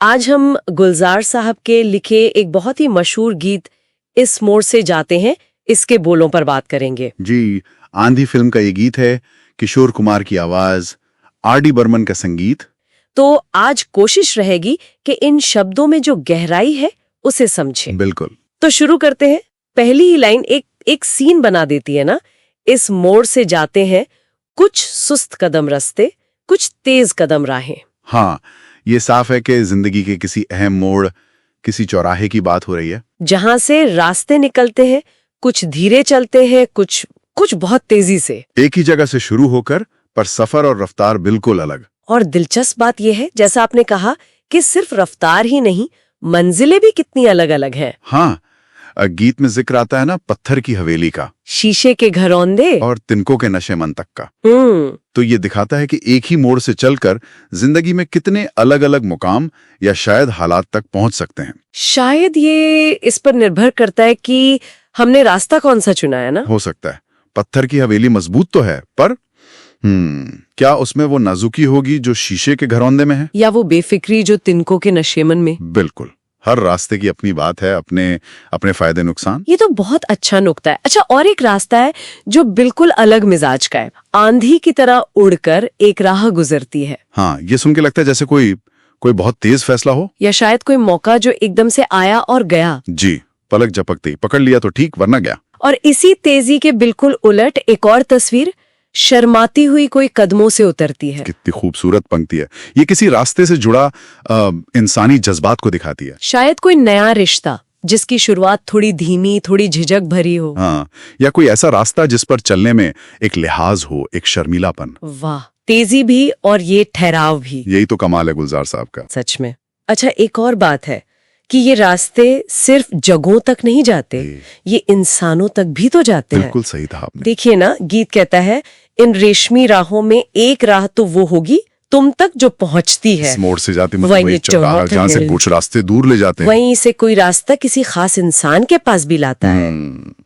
आज हम गुलजार साहब के लिखे एक बहुत ही मशहूर गीत इस मोड़ से जाते हैं इसके बोलों पर बात करेंगे। जी, आंधी फिल्म का ये गीत है, किशोर कुमार की आवाज, आर.डी. बर्मन का संगीत। तो आज कोशिश रहेगी कि इन शब्दों में जो गहराई है उसे समझें। बिल्कुल। तो शुरू करते हैं। पहली ही लाइन एक सीन बना देती है ना। इस मोड़ से जाते हैं कुछ सुस्त कदम रास्ते, कुछ तेज कदम राहें। हाँ, ये साफ है कि जिंदगी के किसी अहम मोड़, किसी चौराहे की बात हो रही है, जहां से रास्ते निकलते हैं, कुछ धीरे चलते हैं, कुछ बहुत तेजी से। एक ही जगह से शुरू होकर, पर सफर और रफ्तार बिल्कुल अलग। और दिलचस्प बात यह है, जैसा आपने कहा, कि सिर्फ रफ्तार ही नहीं, मंजिलें भी कितनी अलग अलग हैं। हाँ, गीत में जिक्र आता है ना पत्थर की हवेली का, शीशे के घरौंदे और तिनकों के नशे मन तक का। हम्म। तो ये दिखाता है कि एक ही मोड़ से चलकर जिंदगी में कितने अलग अलग मुकाम या शायद हालात तक पहुंच सकते हैं। शायद ये इस पर निर्भर करता है कि हमने रास्ता कौन सा चुना है ना। हो सकता है पत्थर की हवेली मजबूत तो है, पर क्या उसमें वो नाजुकी होगी जो शीशे के घरौंदे में है, या वो बेफिक्री जो तिनकों के नशेमन में। बिल्कुल। हर रास्ते की अपनी बात है, अपने फायदे नुकसान। ये तो बहुत अच्छा नुक्ता है। अच्छा, और एक रास्ता है जो बिल्कुल अलग मिजाज का है। आंधी की तरह उड़कर एक राह गुजरती है। हाँ, ये सुन के लगता है जैसे कोई बहुत तेज फैसला हो, या शायद कोई मौका जो एकदम से आया और गया। जी, पलक झपकते ही पकड़ लिया तो ठीक, वरना गया। और इसी तेजी के बिल्कुल उलट एक और तस्वीर, शर्माती हुई कोई कदमों से उतरती है। कितनी खूबसूरत पंक्ति है। ये किसी रास्ते से जुड़ा इंसानी जज्बात को दिखाती है। शायद कोई नया रिश्ता जिसकी शुरुआत थोड़ी धीमी, थोड़ी झिझक भरी हो। हाँ, या कोई ऐसा रास्ता जिस पर चलने में एक लिहाज हो, एक शर्मीलापन। वाह, तेजी भी और ये ठहराव भी। यही तो कमाल है गुलजार साहब का, सच में। अच्छा, एक और बात है कि ये रास्ते सिर्फ जगहों तक नहीं जाते, ये इंसानों तक भी तो जाते हैं। बिल्कुल सही था आपने। देखिए ना, गीत कहता है, इन रेशमी राहों में एक राह तो वो होगी तुम तक जो पहुंचती है। इस मोड़ से जाती वही चौराहा जहाँ से कुछ रास्ते दूर ले जाते हैं। वहीं से कोई रास्ता किसी खास इंसान के पास भी लाता है।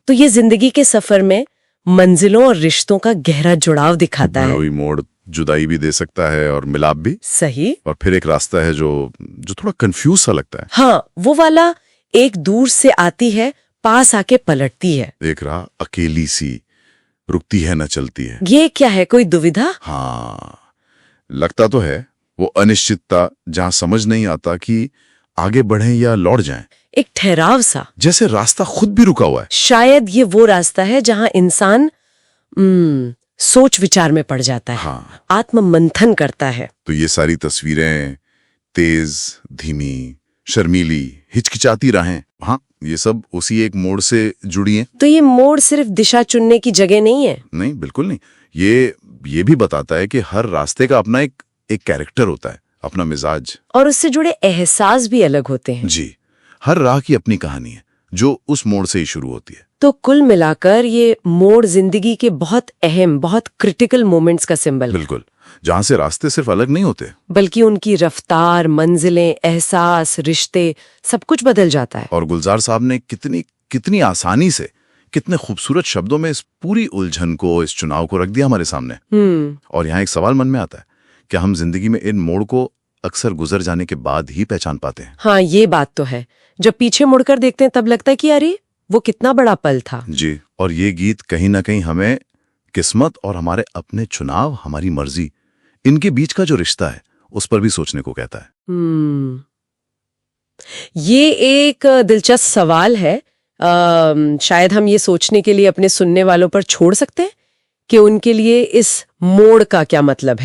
तो ये जिंदगी के सफर में मंजिलों और रिश्तों का गहरा जुड़ाव दिखाता है। वही मोड़ जुदाई भी दे सकता है और मिलाप भी। सही। और फिर एक रास्ता है जो थोड़ा कंफ्यूज सा लगता है। हाँ, वो वाला एक दूर से आती है, पास आके पलटती है। एक राह अकेली सी, रुकती है न चलती है। ये क्या है, कोई दुविधा? हाँ, लगता तो है वो अनिश्चितता, जहाँ समझ नहीं आता कि आगे बढ़ें या लौट जाएं। एक ठहराव सा, जैसे रास्ता खुद भी रुका हुआ है। शायद ये वो रास्ता है जहाँ इंसान सोच विचार में पड़ जाता है। हाँ, आत्म मंथन करता है। तो ये सारी तस्वीरें, तेज, धीमी, शर्मीली, हिचकिचाती राहें, हाँ, ये सब उसी एक मोड़ से जुड़ी हैं। तो ये मोड़ सिर्फ दिशा चुनने की जगह नहीं है। नहीं, बिल्कुल नहीं। ये भी बताता है कि हर रास्ते का अपना एक कैरेक्टर होता है, अपना मिजाज, और उससे जुड़े एहसास भी अलग होते हैं। जी, हर राह की अपनी कहानी है जो उस मोड़ से ही शुरू होती है। तो कुल मिलाकर ये मोड़ जिंदगी के बहुत अहम, बहुत क्रिटिकल मोमेंट्स का सिंबल है। बिल्कुल, जहां से रास्ते सिर्फ अलग नहीं होते, बल्कि उनकी रफ्तार, मंजिलें, एहसास, रिश्ते, सब कुछ बदल जाता है। और गुलजार साहब ने कितनी आसानी से, कितने खूबसूरत शब्दों में इस पूरी उलझन को, इस चुनाव को रख दिया हमारे सामने। और यहाँ एक सवाल मन में आता है, क्या हम जिंदगी में इन मोड़ को अक्सर गुजर जाने के बाद ही पहचान पाते हैं? हाँ, ये बात तो है। जब पीछे मुड़कर देखते हैं तब लगता है कि अरे वो कितना बड़ा पल था। जी, और ये गीत कहीं ना कहीं हमें किस्मत और हमारे अपने चुनाव, हमारी मर्जी, इनके बीच का जो रिश्ता है उस पर भी सोचने को कहता है। ये एक दिलचस्प सवाल है। शायद हम ये सोचने के लिए अपने सुनने वालों पर छोड़ सकते हैं कि उनके लिए इस मोड़ का क्या मतलब है।